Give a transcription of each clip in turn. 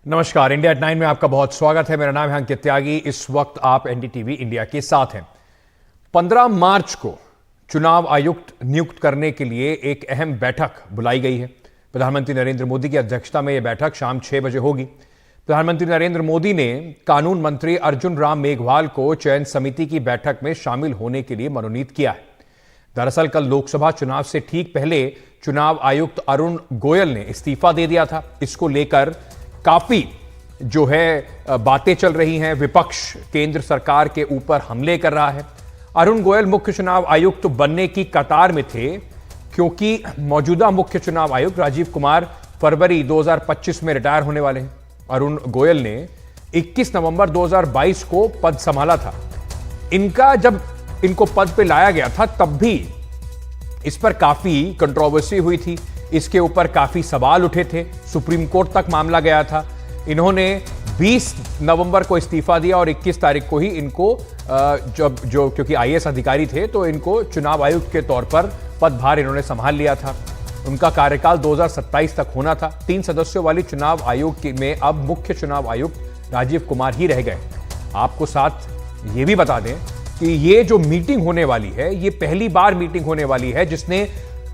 नमस्कार, India at 9 में आपका बहुत स्वागत है। मेरा नाम है अंकित त्यागी। इस वक्त आप एनडीटीवी इंडिया के साथ हैं। 15 मार्च को चुनाव आयुक्त नियुक्त करने के लिए एक अहम बैठक बुलाई गई है। प्रधानमंत्री नरेंद्र मोदी की अध्यक्षता में यह बैठक शाम 6 बजे होगी। प्रधानमंत्री नरेंद्र मोदी ने कानून मंत्री अर्जुन राम मेघवाल को चयन समिति की बैठक में शामिल होने के लिए मनोनीत किया है। दरअसल कल लोकसभा चुनाव से ठीक पहले चुनाव आयुक्त अरुण गोयल ने इस्तीफा दे दिया था। इसको लेकर काफी जो है बातें चल रही हैं। विपक्ष केंद्र सरकार के ऊपर हमले कर रहा है। अरुण गोयल मुख्य चुनाव आयुक्त बनने की कतार में थे, क्योंकि मौजूदा मुख्य चुनाव आयुक्त राजीव कुमार फरवरी 2025 में रिटायर होने वाले हैं। अरुण गोयल ने 21 नवंबर 2022 को पद संभाला था। जब इनको पद पे लाया गया था तब भी इस पर काफी कंट्रोवर्सी हुई थी। इसके ऊपर काफी सवाल उठे थे। सुप्रीम कोर्ट तक मामला गया था। इन्होंने 20 नवंबर को इस्तीफा दिया और 21 तारीख को ही इनको क्योंकि आईएएस अधिकारी थे तो इनको चुनाव आयुक्त के तौर पर पदभार इन्होंने संभाल लिया था। उनका कार्यकाल 2027 तक होना था। 3 सदस्यों वाली चुनाव आयोग में अब मुख्य चुनाव आयुक्त राजीव कुमार ही रह गए। आपको साथ ये भी बता दें कि ये जो मीटिंग होने वाली है, ये पहली बार मीटिंग होने वाली है जिसने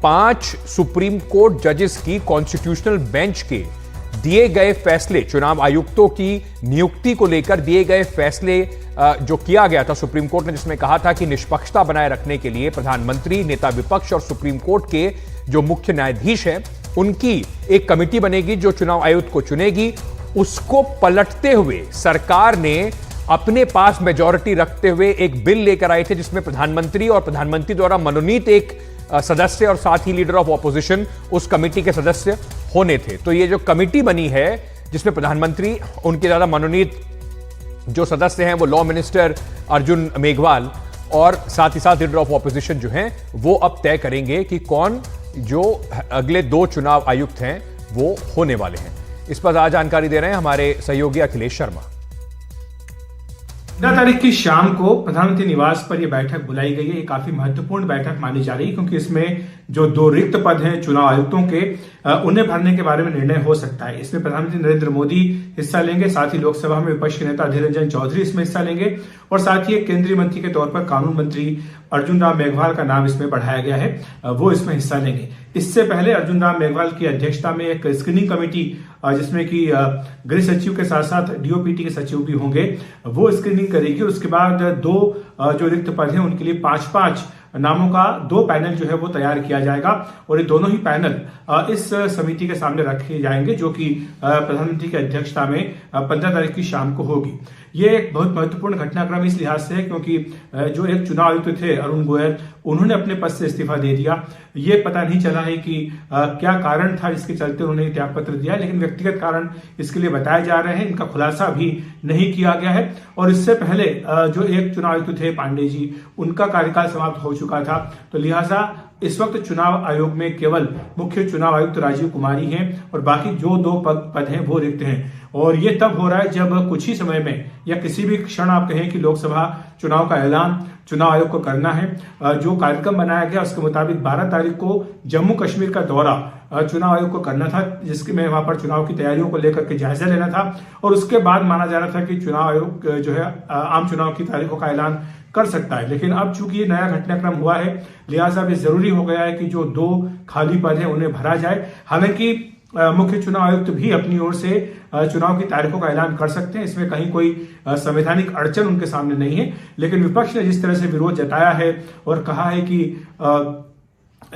5 सुप्रीम कोर्ट जजेस की कॉन्स्टिट्यूशनल बेंच के दिए गए फैसले, चुनाव आयुक्तों की नियुक्ति को लेकर दिए गए फैसले जो किया गया था सुप्रीम कोर्ट ने, जिसमें कहा था कि निष्पक्षता बनाए रखने के लिए प्रधानमंत्री, नेता विपक्ष और सुप्रीम कोर्ट के जो मुख्य न्यायाधीश हैं उनकी एक कमेटी बनेगी जो चुनाव आयुक्त को चुनेगी। उसको पलटते हुए सरकार ने अपने पास मेजॉरिटी रखते हुए एक बिल लेकर आए थे जिसमें प्रधानमंत्री और प्रधानमंत्री द्वारा मनोनीत एक सदस्य और साथ ही लीडर ऑफ ऑपोजिशन उस कमेटी के सदस्य होने थे। तो ये जो कमेटी बनी है जिसमें प्रधानमंत्री, उनके द्वारा मनोनीत जो सदस्य हैं वो लॉ मिनिस्टर अर्जुन मेघवाल और साथ ही साथ लीडर ऑफ ऑपोजिशन जो हैं वो अब तय करेंगे कि कौन जो अगले 2 चुनाव आयुक्त हैं वो होने वाले हैं। इस पर आज जानकारी दे रहे हैं हमारे सहयोगी अखिलेश शर्मा। 15 तारीख की शाम को प्रधानमंत्री निवास पर यह बैठक बुलाई गई है। ये काफी महत्वपूर्ण बैठक मानी जा रही है क्योंकि इसमें जो 2 रिक्त पद हैं चुनाव आयुक्तों के, उन्हें भरने के बारे में निर्णय हो सकता है। इसमें प्रधानमंत्री नरेंद्र मोदी हिस्सा लेंगे, साथ ही लोकसभा में विपक्ष के नेता अधीर रंजन चौधरी इसमें हिस्सा लेंगे और साथ ही एक केंद्रीय मंत्री के तौर पर कानून मंत्री अर्जुन राम मेघवाल का नाम इसमें बढ़ाया गया है, वो इसमें हिस्सा लेंगे। इससे पहले अर्जुन राम मेघवाल की अध्यक्षता में एक स्क्रीनिंग कमेटी जिसमें कि गृह सचिव के साथ साथ डीओपीटी के सचिव भी होंगे, वो स्क्रीनिंग करेगी। उसके बाद 2 जो रिक्त पद हैं उनके लिए 5-5 नामों का 2 पैनल जो है वो तैयार किया जाएगा और ये दोनों ही पैनल इस समिति के सामने रखे जाएंगे जो कि प्रधानमंत्री की अध्यक्षता में 15 तारीख की शाम को होगी। ये एक बहुत महत्वपूर्ण घटनाक्रम इस लिहाज से है क्योंकि जो एक चुनाव आयुक्त थे अरुण गोयल, उन्होंने अपने पद से इस्तीफा दे दिया। ये पता नहीं चला है कि क्या कारण था जिसके चलते उन्होंने त्याग पत्र दिया, लेकिन व्यक्तिगत कारण इसके लिए बताए जा रहे हैं। इनका खुलासा भी नहीं किया गया है और इससे पहले जो एक चुनाव आयुक्त थे पांडे जी, उनका कार्यकाल समाप्त हो चुका था। तो लिहाजा इस वक्त चुनाव आयोग में केवल मुख्य चुनाव आयुक्त राजीव कुमार ही हैं और बाकी जो 2 पद हैं वो रिक्त हैं। और ये तब हो रहा है जब कुछ ही समय में या किसी भी क्षण आप कहें कि लोकसभा चुनाव का ऐलान चुनाव आयोग को करना है। जो कार्यक्रम बनाया गया उसके मुताबिक 12 तारीख को जम्मू कश्मीर का दौरा चुनाव आयोग को करना था, जिसके में वहां पर चुनाव की तैयारियों को लेकर के जायजा लेना था और उसके बाद माना जा रहा था कि चुनाव आयोग जो है आम चुनाव की तारीखों का ऐलान कर सकता है। लेकिन अब चूंकि ये नया घटनाक्रम हुआ है, लिहाजा अब जरूरी हो गया है कि जो 2 खाली पद हैं उन्हें भरा जाए। हालांकि मुख्य चुनाव आयुक्त भी अपनी ओर से चुनाव की तारीखों का ऐलान कर सकते हैं, इसमें कहीं कोई संवैधानिक अड़चन उनके सामने नहीं है। लेकिन विपक्ष ने जिस तरह से विरोध जताया है और कहा है कि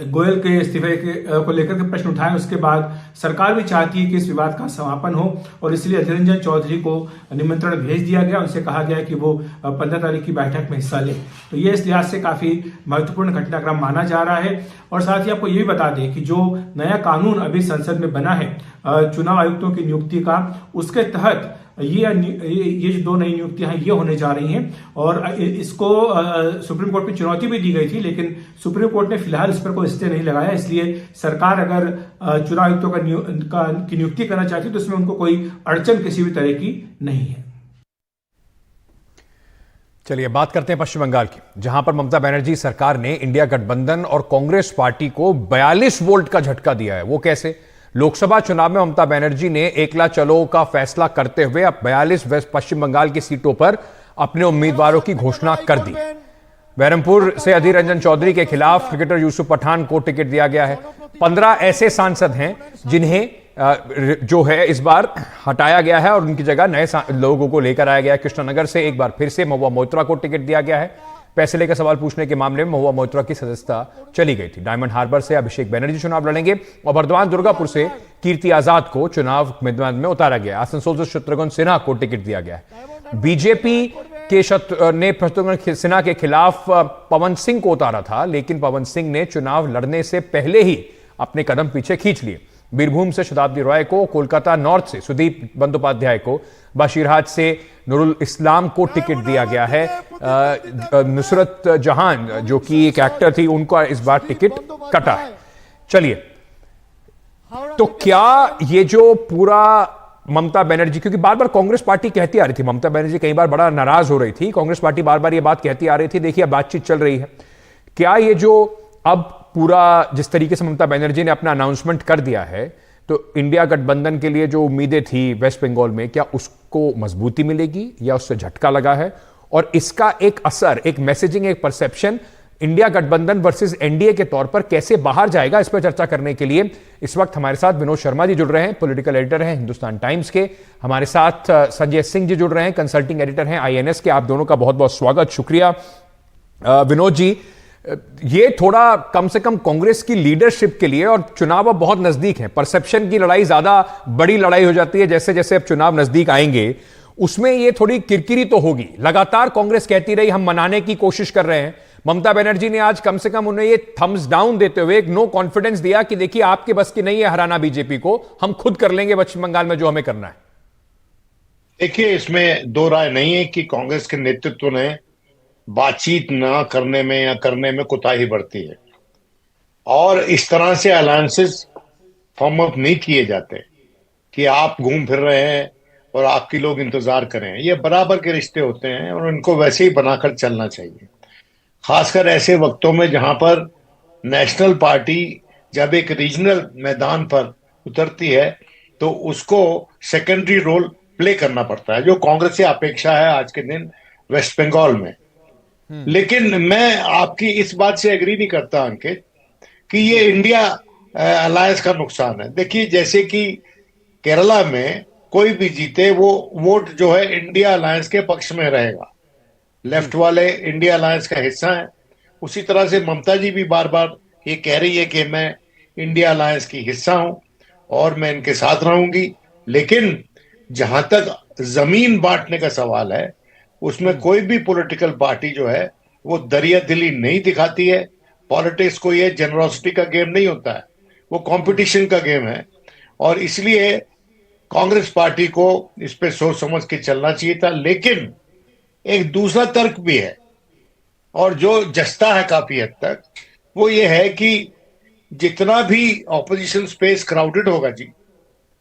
गोयल के इस्तीफे को लेकर के प्रश्न उठाए, उसके बाद सरकार भी चाहती है कि इस विवाद का समापन हो और इसलिए अधीर रंजन चौधरी को निमंत्रण भेज दिया गया। उनसे कहा गया कि वो 15 तारीख की बैठक में हिस्सा ले। तो ये इस लिहाज से काफी महत्वपूर्ण घटनाक्रम माना जा रहा है। और साथ ही आपको ये भी बता दें कि जो नया कानून अभी संसद में बना है चुनाव आयुक्तों की नियुक्ति का, उसके तहत ये जो 2 नई नियुक्तियां हैं ये होने जा रही हैं और इसको सुप्रीम कोर्ट में चुनौती भी दी गई थी, लेकिन सुप्रीम कोर्ट ने फिलहाल इस पर कोई स्टे नहीं लगाया। इसलिए सरकार अगर चुनाव आयुक्तों की नियुक्ति करना चाहती है तो इसमें उनको कोई अड़चन किसी भी तरह की नहीं है। चलिए बात करते हैं पश्चिम बंगाल की, जहां पर ममता बनर्जी सरकार ने इंडिया गठबंधन और कांग्रेस पार्टी को 42 वोल्ट का झटका दिया है। वो कैसे? लोकसभा चुनाव में ममता बनर्जी ने एकला चलो का फैसला करते हुए अब 42 वेस्ट पश्चिम बंगाल की सीटों पर अपने उम्मीदवारों की घोषणा कर दी। बहरमपुर से अधीर रंजन चौधरी के खिलाफ क्रिकेटर यूसुफ पठान को टिकट दिया गया है। 15 ऐसे सांसद हैं जिन्हें जो है इस बार हटाया गया है और उनकी जगह नए लोगों को लेकर आया गया है। कृष्णनगर से एक बार फिर से महुआ मोइत्रा को टिकट दिया गया है। पैसे लेकर सवाल पूछने के मामले में महुआ मोइत्रा की सदस्यता चली गई थी। डायमंड हार्बर से अभिषेक बनर्जी चुनाव लड़ेंगे और बर्दवान दुर्गापुर से कीर्ति आजाद को चुनाव मैदान में उतारा गया। आसनसोल से शत्रुघ्न सिन्हा को टिकट दिया गया है। बीजेपी के ने शत्रुघ्न सिन्हा के खिलाफ पवन सिंह को उतारा था, लेकिन पवन सिंह ने चुनाव लड़ने से पहले ही अपने कदम पीछे खींच लिए। बीरभूम से शताब्दी रॉय को, कोलकाता नॉर्थ से सुदीप बंदोपाध्याय को, बशीरहाट से नूरुल इस्लाम को टिकट दिया गया है। नुसरत जहान जो कि एक एक्टर थी, उनको इस बार टिकट कटा है। चलिए, तो क्या ये जो पूरा ममता बनर्जी, क्योंकि बार बार कांग्रेस पार्टी कहती आ रही थी, ममता बनर्जी कई बार बड़ा नाराज हो रही थी, कांग्रेस पार्टी बार बार ये बात कहती आ रही थी, देखिए बातचीत चल रही है। क्या ये जो अब पूरा जिस तरीके से ममता बनर्जी ने अपना अनाउंसमेंट कर दिया है, तो इंडिया गठबंधन के लिए जो उम्मीदें थी वेस्ट बंगाल में, क्या उसको मजबूती मिलेगी या उससे झटका लगा है? और इसका एक असर, एक मैसेजिंग, एक परसेप्शन इंडिया गठबंधन वर्सेस एनडीए के तौर पर कैसे बाहर जाएगा, इस पर चर्चा करने के लिए इस वक्त हमारे साथ विनोद शर्मा जी जुड़ रहे हैं, पॉलिटिकल एडिटर हैं हिंदुस्तान टाइम्स के। हमारे साथ संजय सिंह जी जुड़ रहे हैं, कंसल्टिंग एडिटर हैं आईएनएस के। आप दोनों का बहुत बहुत स्वागत, शुक्रिया। विनोद जी, ये थोड़ा कम से कम कांग्रेस की लीडरशिप के लिए, और चुनाव अब बहुत नजदीक है, परसेप्शन की लड़ाई ज्यादा बड़ी लड़ाई हो जाती है जैसे जैसे अब चुनाव नजदीक आएंगे, उसमें ये थोड़ी किरकिरी तो होगी। लगातार कांग्रेस कहती रही हम मनाने की कोशिश कर रहे हैं। ममता बनर्जी ने आज कम से कम उन्हें ये थम्स डाउन देते हुए एक नो कॉन्फिडेंस दिया कि देखिए आपके बस की नहीं है हराना बीजेपी को, हम खुद कर लेंगे पश्चिम बंगाल में जो हमें करना है। देखिए, इसमें दो राय नहीं है कि कांग्रेस के नेतृत्व ने बातचीत ना करने में या करने में कोताही बरती है, और इस तरह से अलायंसेस फॉर्म अप नहीं किए जाते कि आप घूम फिर रहे हैं और आपके लोग इंतजार करें। ये बराबर के रिश्ते होते हैं और इनको वैसे ही बनाकर चलना चाहिए, खासकर ऐसे वक्तों में जहां पर नेशनल पार्टी जब एक रीजनल मैदान पर उतरती है तो उसको सेकेंडरी रोल प्ले करना पड़ता है, जो कांग्रेस से अपेक्षा है आज के दिन वेस्ट बंगाल में। लेकिन मैं आपकी इस बात से एग्री नहीं करता अंकित कि ये इंडिया अलायंस का नुकसान है। देखिए, जैसे कि केरला में कोई भी जीते वो वोट जो है इंडिया अलायंस के पक्ष में रहेगा, लेफ्ट वाले इंडिया अलायंस का हिस्सा है। उसी तरह से ममता जी भी बार बार ये कह रही है कि मैं इंडिया अलायंस की हिस्सा हूं और मैं इनके साथ रहूंगी। लेकिन जहां तक जमीन बांटने का सवाल है, उसमें कोई भी पॉलिटिकल पार्टी जो है वो दरिया दिली नहीं दिखाती है। पॉलिटिक्स को ये जेनरोसिटी का गेम नहीं होता है, वो कंपटीशन का गेम है। और इसलिए कांग्रेस पार्टी को इस पे सोच समझ के चलना चाहिए था। लेकिन एक दूसरा तर्क भी है, और जो जस्ता है काफी हद तक, वो ये है कि जितना भी ऑपोजिशन स्पेस क्राउडेड होगा जी,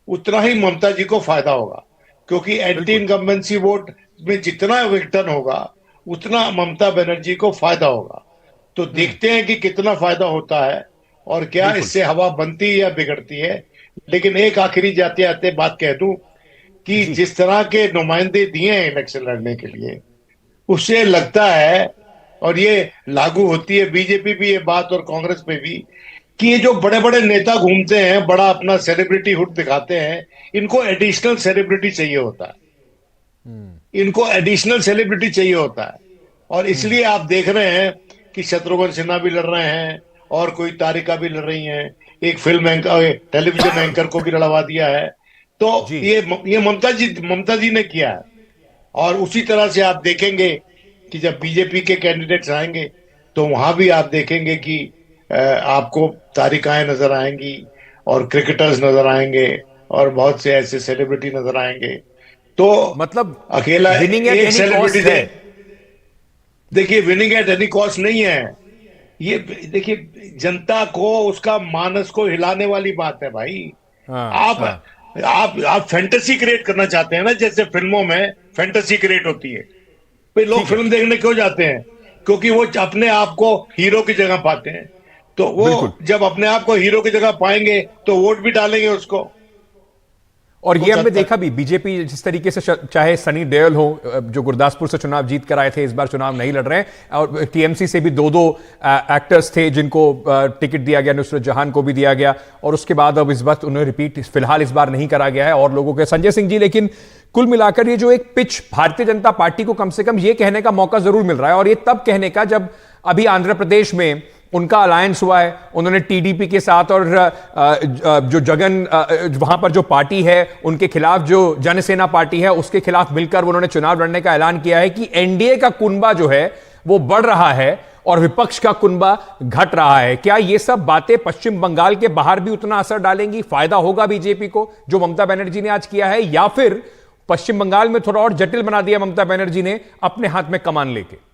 उतना ही ममता जी को फायदा होगा, क्योंकि एंटी इनकम्बेंसी वोट में जितना विघटन होगा उतना ममता बनर्जी को फायदा होगा। तो देखते हैं कि कितना फायदा होता है और क्या इससे हवा बनती है या बिगड़ती है। लेकिन एक आखिरी जाते आते बात कह दूं कि जिस तरह के नुमाइंदे दिए हैं इलेक्शन लड़ने के लिए, उससे लगता है, और ये लागू होती है बीजेपी भी ये बात और कांग्रेस पे भी, कि ये जो बड़े बड़े नेता घूमते हैं, बड़ा अपना सेलिब्रिटी हुड दिखाते हैं, इनको एडिशनल सेलिब्रिटी चाहिए होता है, इनको एडिशनल सेलिब्रिटी चाहिए होता है। और इसलिए आप देख रहे हैं कि शत्रुघ्न सिन्हा भी लड़ रहे हैं और कोई तारिका भी लड़ रही हैं, एक फिल्म एंकर, टेलीविजन एंकर को भी लड़वा दिया है। तो ये ममता जी ने किया है। और उसी तरह से आप देखेंगे कि जब बीजेपी के कैंडिडेट्स आएंगे तो वहां भी आप देखेंगे कि आपको तारिकाएं नजर आएंगी और क्रिकेटर्स नजर आएंगे और बहुत से ऐसे सेलिब्रिटी नजर आएंगे। तो मतलब अकेला एक सेलिब्रिटी है। देखिए, विनिंग एट एनी कॉस्ट नहीं है ये। देखिए, जनता को, उसका मानस को हिलाने वाली बात है भाई। आप फैंटेसी क्रिएट करना चाहते हैं ना, जैसे फिल्मों में फैंटेसी क्रिएट होती है। भाई लोग फिल्म देखने क्यों जाते हैं? क्योंकि वो अपने आप को हीरो की जगह पाते हैं। तो वो बिल्कुल। जब अपने आप को हीरो की जगह पाएंगे तो वोट भी डालेंगे उसको। और ये हो हमने सकता है। देखा भी, बीजेपी जिस तरीके से चाहे सनी देओल हो जो गुरदासपुर से चुनाव जीत कर आए थे, इस बार चुनाव नहीं लड़ रहे हैं, और टीएमसी से भी दो एक्टर्स थे जिनको टिकट दिया गया, नुसरत जहां को भी दिया गया, और उसके बाद अब इस वक्त उन्हें रिपीट फिलहाल इस बार नहीं करा गया है और लोगों के संजय सिंह जी। लेकिन कुल मिलाकर ये जो एक पिच भारतीय जनता पार्टी को कम से कम ये कहने का मौका जरूर मिल रहा है, और ये तब कहने का जब अभी आंध्र प्रदेश में उनका अलायंस हुआ है, उन्होंने टीडीपी के साथ और जो जगन वहां पर जो पार्टी है उनके खिलाफ, जो जनसेना पार्टी है उसके खिलाफ मिलकर उन्होंने चुनाव लड़ने का ऐलान किया है कि एनडीए का कुनबा जो है वो बढ़ रहा है और विपक्ष का कुनबा घट रहा है। क्या ये सब बातें पश्चिम बंगाल के बाहर भी उतना असर डालेंगी, फायदा होगा बीजेपी को जो ममता बनर्जी ने आज किया है, या फिर पश्चिम बंगाल में थोड़ा और जटिल बना दिया ममता बनर्जी ने अपने हाथ में कमान लेके?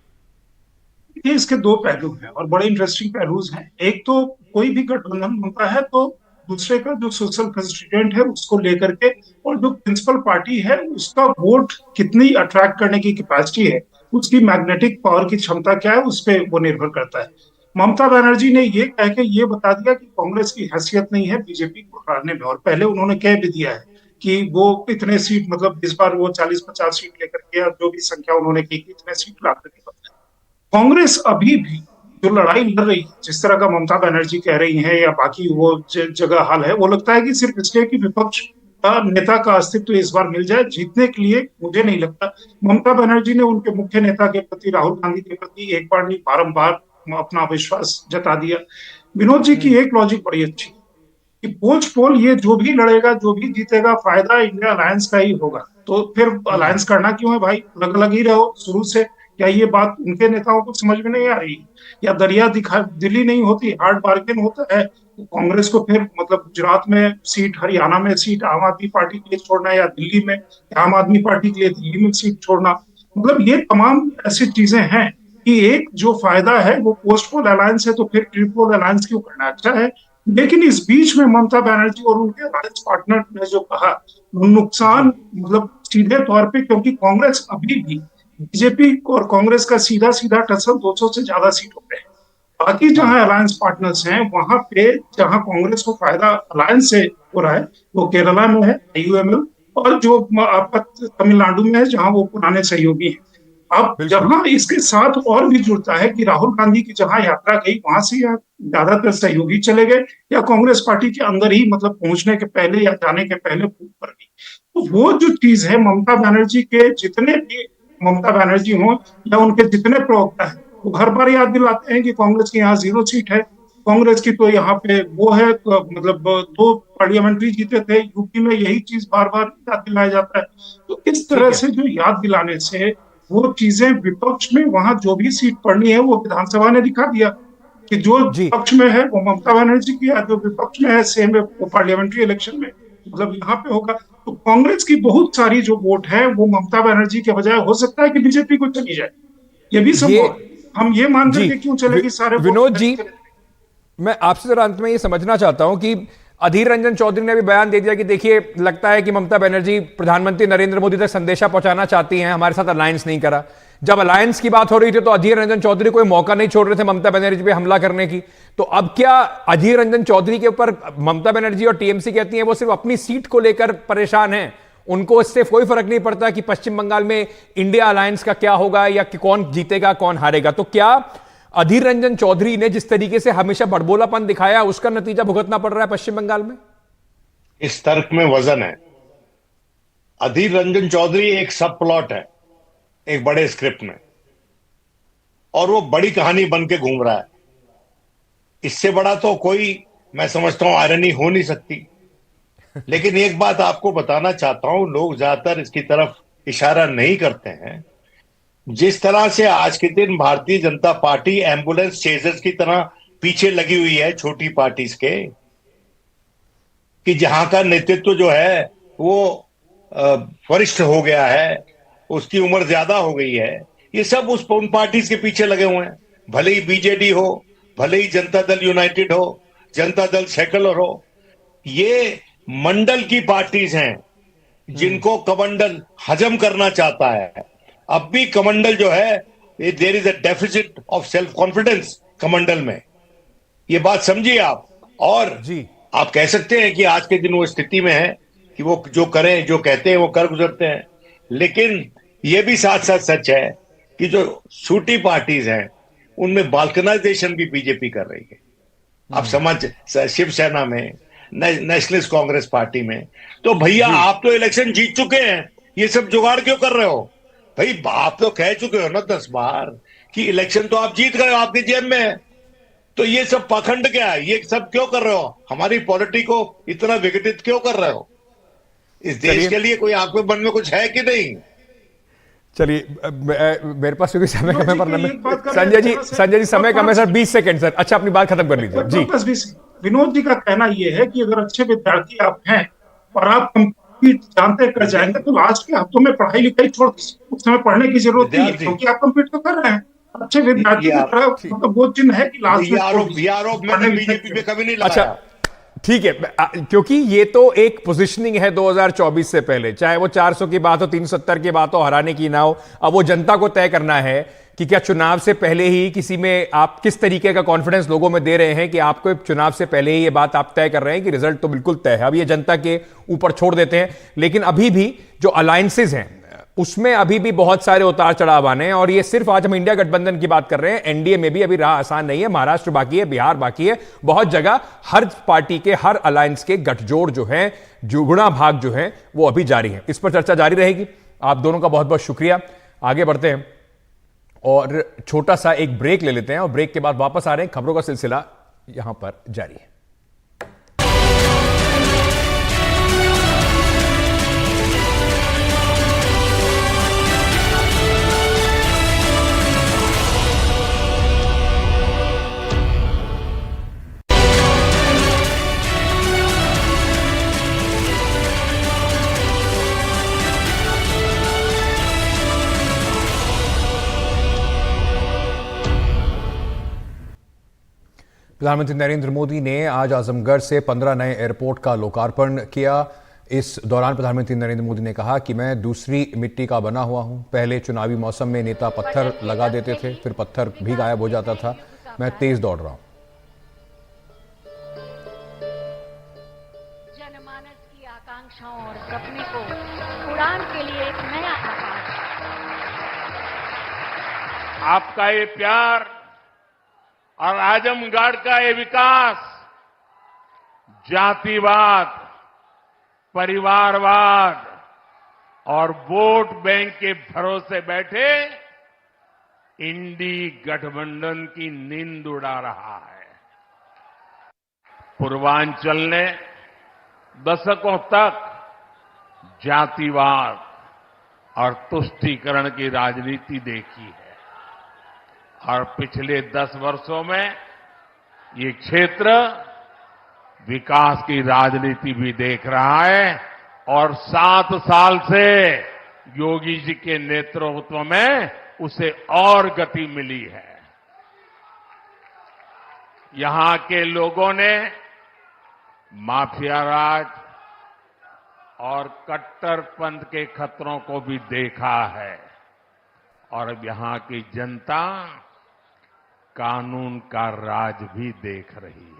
ये इसके दो पहलू हैं और बड़े इंटरेस्टिंग पहलूज हैं। एक तो कोई भी गठबंधन बनता है तो दूसरे का जो सोशल कंस्टिट्यूएंट है उसको लेकर के, और जो प्रिंसिपल पार्टी है उसका वोट कितनी अट्रैक्ट करने की कैपेसिटी है, उसकी मैग्नेटिक पावर की क्षमता क्या है, उस पर वो निर्भर करता है। ममता बनर्जी ने ये कह के ये बता दिया कि कांग्रेस की हैसियत नहीं है बीजेपी को हराने में, और पहले उन्होंने कह भी दिया है कि वो इतने सीट, मतलब इस बार वो 40-50 सीट लेकर के, या जो भी संख्या उन्होंने की इतने सीट ला करके बताया। कांग्रेस अभी भी जो लड़ाई लड़ रही है, जिस तरह का ममता बनर्जी कह रही है या बाकी वो जगह हाल है, वो लगता है कि सिर्फ इसलिए कि विपक्ष का नेता का अस्तित्व इस बार मिल जाए, जीतने के लिए मुझे नहीं लगता। ममता बनर्जी ने उनके मुख्य नेता के प्रति, राहुल गांधी के प्रति एक बार नहीं बारंबार अपना विश्वास जता दिया। विनोद जी की एक लॉजिक बड़ी अच्छी कि पोस्ट पोल ये जो भी लड़ेगा, जो भी जीतेगा, फायदा इंडिया अलायंस का ही होगा, तो फिर अलायंस करना क्यों है भाई, अलग अलग ही रहो शुरू से। क्या ये बात उनके नेताओं को समझ में नहीं आ रही? या दरिया दिखा दिल्ली नहीं होती, हार्ड बार्गेन होता है, तो कांग्रेस को फिर मतलब गुजरात में सीट, हरियाणा में सीट आम आदमी पार्टी के लिए छोड़ना, या दिल्ली में आम आदमी पार्टी के लिए दिल्ली में सीट छोड़ना, मतलब ये तमाम ऐसी चीजें हैं कि एक जो फायदा है वो पोस्ट पोल अलायंस है, तो फिर ट्रिपोल अलायंस क्यों करना? अच्छा है, लेकिन इस बीच में ममता बनर्जी और उनके अलायंस पार्टनर ने जो कहा, नुकसान मतलब सीधे तौर पे, क्योंकि कांग्रेस अभी भी, बीजेपी और कांग्रेस का सीधा सीधा टक्कर 200 से ज्यादा सीटों पे है। बाकी जहां अलायंस पार्टनर्स हैं वहां पे जहां कांग्रेस को फायदा अलायंस से हो रहा है वो केरला में है आईयूएमएल, और जो तमिलनाडु में है जहां वो पुराने सहयोगी हैं। अब जहां इसके साथ और भी जुड़ता है कि राहुल गांधी की जहां यात्रा गई वहां से ज्यादातर सहयोगी चले गए, या कांग्रेस पार्टी के अंदर ही मतलब पहुंचने के पहले या जाने के पहले फूट पड़ गई। तो वो जो चीज है, ममता बनर्जी के जितने भी, ममता बनर्जी हो या उनके जितने प्रवक्ता है, वो हर बार याद दिलाते हैं कि कांग्रेस की यहाँ 0 सीट है, कांग्रेस की तो यहाँ पे वो है, मतलब 2 पार्लियामेंट्री जीते थे यूपी में, यही चीज बार बार याद दिलाया जाता है। तो इस तरह से जो याद दिलाने से वो चीजें विपक्ष में वहां जो भी सीट पड़नी है वो विधानसभा ने दिखा दिया कि जो पक्ष में है वो ममता बनर्जी की, जो विपक्ष में है सेम वो पार्लियामेंट्री इलेक्शन में मतलब यहाँ पे होगा। तो कांग्रेस की बहुत सारी जो वोट है वो ममता बनर्जी के बजाय हो सकता है कि बीजेपी को चली जाए, ये भी संभव है। हम ये मान करके क्यों चले कि सारे विनोद जी, मैं आपसे जरा अंत में ये समझना चाहता हूं कि अधीर रंजन चौधरी ने भी बयान दे दिया कि देखिए, लगता है कि ममता बनर्जी प्रधानमंत्री नरेंद्र मोदी तक संदेशा पहुंचाना चाहती हैं, हमारे साथ अलायंस नहीं करा। जब अलायंस की बात हो रही थी तो अधीर रंजन चौधरी कोई मौका नहीं छोड़ रहे थे ममता बनर्जी पे हमला करने की। तो अब क्या अधीर रंजन चौधरी के ऊपर ममता बनर्जी और टीएमसी कहती हैं वो सिर्फ अपनी सीट को लेकर परेशान हैं, उनको इससे कोई फर्क नहीं पड़ता कि पश्चिम बंगाल में इंडिया अलायंस का क्या होगा या कि कौन जीतेगा कौन हारेगा? तो क्या अधीर रंजन चौधरी ने जिस तरीके से हमेशा बड़बोलापन दिखाया उसका नतीजा भुगतना पड़ रहा है पश्चिम बंगाल में? इस तर्क में वजन है। अधीर रंजन चौधरी एक सब प्लॉट है एक बड़े स्क्रिप्ट में, और वो बड़ी कहानी बन के घूम रहा है। इससे बड़ा तो कोई, मैं समझता हूं, आयरनी हो नहीं सकती। लेकिन एक बात आपको बताना चाहता हूं, लोग ज्यादातर इसकी तरफ इशारा नहीं करते हैं। जिस तरह से आज के दिन Bharatiya Janata party ambulance chasers की तरह पीछे लगी हुई है छोटी पार्टीज के, कि जहां का नेतृत्व जो है वो वरिष्ठ हो गया है, उसकी उम्र ज्यादा हो गई है, ये सब उन पार्टीज के पीछे लगे हुए हैं। भले ही बीजेडी हो, भले ही जनता दल यूनाइटेड हो, जनता दल सेकुलर हो, ये मंडल की पार्टीज हैं जिनको कमंडल हजम करना चाहता है। अब भी कमंडल जो है, there is a deficit of self confidence कमंडल में। ये बात समझिए आप। और जी आप कह सकते हैं कि आज के दिन वो स्थिति में है कि वो जो करें, जो कहते हैं वो कर गुजरते हैं, लेकिन ये भी साथ साथ सच है कि जो छोटी पार्टीज हैं उनमें बाल्कनाइजेशन भी बीजेपी कर रही है। आप समझ, शिवसेना में, नेशनलिस्ट कांग्रेस पार्टी में। तो भैया जी आप तो इलेक्शन जीत चुके हैं, ये सब जुगाड़ क्यों कर रहे हो? भाई आप तो कह चुके हो ना 10 बार कि इलेक्शन तो आप जीत गए हो, आपकी जेब में है। तो ये सब पाखंड क्या है? ये सब क्यों कर रहे हो? हमारी पॉलिटी को इतना विघटित क्यों कर रहे हो? इस देश चलिए के लिए कोई आपके मन में कुछ है कि नहीं? चलिए, मेरे पास क्योंकि समय कम है, पर एक बात कर संजय जी समय कम है सर, 20 सेकंड सर। अच्छा, अपनी बात खत्म कर लीजिए जी। बस विनोद जी का कहना यह है कि अगर अच्छे विद्यार्थी आप हैं और आप कंप्यूटर जानते कर जाएंगे तो आज के हफ्तों में पढ़ाई लिखाई छोड़ उस समय पढ़ने की जरूरत नहीं है, विद्यार्थी, क्योंकि आप कंप्यूटर कर रहे हैं। अच्छे विद्यार्थी ये की तरह मतलब वो चिन्ह है कि लास्ट में ये आरोप मैंने बीजेपी पे कभी नहीं लगाया। अच्छा ठीक है, क्योंकि ये तो एक पोजीशनिंग है 2024 से पहले, चाहे वो 400 की बात हो, 370 की बात हो, हराने की ना हो। अब वो जनता को तय करना है कि क्या चुनाव से पहले ही किसी में आप किस तरीके का कॉन्फिडेंस लोगों में दे रहे हैं कि आपको चुनाव से पहले ही ये बात आप तय कर रहे हैं कि रिजल्ट तो बिल्कुल तय है। अब ये जनता के ऊपर छोड़ देते हैं, लेकिन अभी भी जो अलायंसेज हैं उसमें अभी भी बहुत सारे उतार चढ़ाव आने हैं। और ये सिर्फ आज हम इंडिया गठबंधन की बात कर रहे हैं, एनडीए में भी अभी राह आसान नहीं है। महाराष्ट्र बाकी है, बिहार बाकी है, बहुत जगह हर पार्टी के, हर अलायंस के गठजोड़ जो है, जुगुना भाग जो है, वो अभी जारी है। इस पर चर्चा जारी रहेगी। आप दोनों का बहुत बहुत शुक्रिया। आगे बढ़ते हैं और छोटा सा एक ब्रेक ले लेते हैं और ब्रेक के बाद वापस आ रहे हैं। खबरों का सिलसिला यहां पर जारी है। प्रधानमंत्री नरेंद्र मोदी ने आज आजमगढ़ से 15 नए एयरपोर्ट का लोकार्पण किया। इस दौरान प्रधानमंत्री नरेंद्र मोदी ने कहा कि मैं दूसरी मिट्टी का बना हुआ हूं। पहले चुनावी मौसम में नेता पत्थर लगा देते थे, फिर पत्थर भी गायब हो जाता था। मैं तेज दौड़ रहा हूं। जनमानस की आकांक्षाओं और सपने को उड़ान के लिए एक नया आकाश। आपका ये प्यार और आजमगढ़ का ये विकास जातिवाद, परिवारवाद और वोट बैंक के भरोसे बैठे इंडी गठबंधन की नींद उड़ा रहा है। पूर्वांचल ने दशकों तक जातिवाद और तुष्टीकरण की राजनीति देखी है और पिछले 10 वर्षों में ये क्षेत्र विकास की राजनीति भी देख रहा है और 7 साल से योगी जी के नेतृत्व में उसे और गति मिली है। यहां के लोगों ने माफिया राज और कट्टरपंथ के खतरों को भी देखा है और अब यहां की जनता कानून का राज भी देख रही है।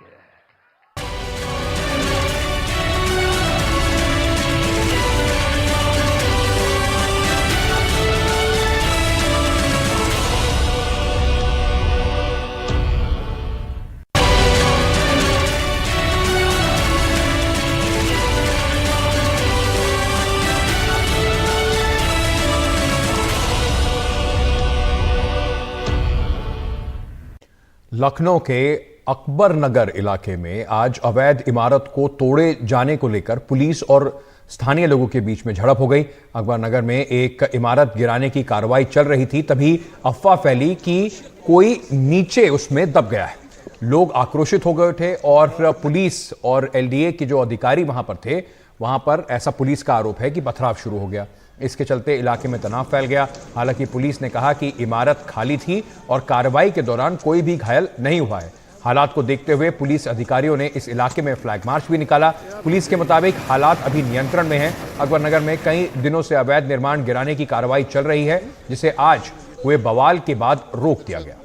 लखनऊ के अकबर नगर इलाके में आज अवैध इमारत को तोड़े जाने को लेकर पुलिस और स्थानीय लोगों के बीच में झड़प हो गई। अकबर नगर में एक इमारत गिराने की कार्रवाई चल रही थी, तभी अफवाह फैली कि कोई नीचे उसमें दब गया है। लोग आक्रोशित हो गए थे और पुलिस और एलडीए के जो अधिकारी वहां पर थे, वहां पर ऐसा पुलिस का आरोप है कि पथराव शुरू हो गया। इसके चलते इलाके में तनाव फैल गया। हालांकि पुलिस ने कहा कि इमारत खाली थी और कार्रवाई के दौरान कोई भी घायल नहीं हुआ है। हालात को देखते हुए पुलिस अधिकारियों ने इस इलाके में फ्लैग मार्च भी निकाला। पुलिस के मुताबिक हालात अभी नियंत्रण में हैं। अकबर नगर में कई दिनों से अवैध निर्माण गिराने की कार्रवाई चल रही है, जिसे आज हुए बवाल के बाद रोक दिया गया।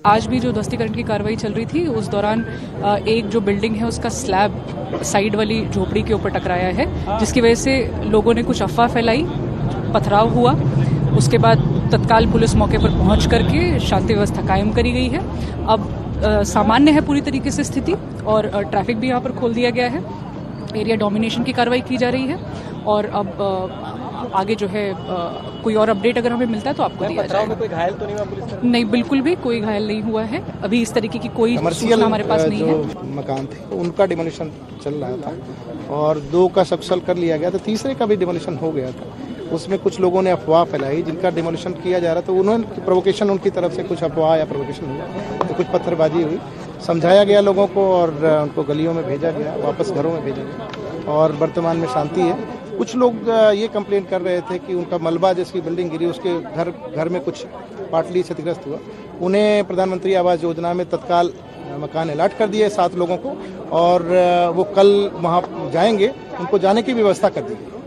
आज भी जो ध्वस्तीकरण की कार्रवाई चल रही थी उस दौरान एक जो बिल्डिंग है उसका स्लैब साइड वाली झोपड़ी के ऊपर टकराया है, जिसकी वजह से लोगों ने कुछ अफवाह फैलाई, पथराव हुआ। उसके बाद तत्काल पुलिस मौके पर पहुंच करके शांति व्यवस्था कायम करी गई है। अब सामान्य है पूरी तरीके से स्थिति और ट्रैफिक भी यहाँ पर खोल दिया गया है। एरिया डोमिनेशन की कार्रवाई की जा रही है और अब आगे जो है कोई और अपडेट अगर हमें मिलता है तो आपको दिया जाएगा। कोई घायल तो नहीं हुआ पुलिस तरफ? नहीं, बिल्कुल भी कोई घायल नहीं हुआ है। अभी इस तरीके की कोई सूचना हमारे पास नहीं है। मकान थे उनका डिमोलिशन चल रहा था और 2 का सक्सेल कर लिया गया था, तीसरे का भी डिमोलिशन हो गया था। उसमें कुछ लोगों ने अफवाह फैलाई जिनका डिमोलिशन किया जा रहा था, उन्होंने प्रोवोकेशन उनकी तरफ से कुछ अफवाह या प्रोवोकेशन हुआ तो कुछ पत्थरबाजी हुई, समझाया गया लोगों को और उनको गलियों में भेजा गया, वापस घरों में भेजा गया और वर्तमान में शांति है। कुछ लोग ये कंप्लेन कर रहे थे कि उनका मलबा जिसकी बिल्डिंग गिरी उसके घर में कुछ पार्टली क्षतिग्रस्त हुआ, उन्हें प्रधानमंत्री आवास योजना में तत्काल मकान अलॉट कर दिए 7 लोगों को और वो कल वहाँ जाएंगे, उनको जाने की व्यवस्था कर दी गई।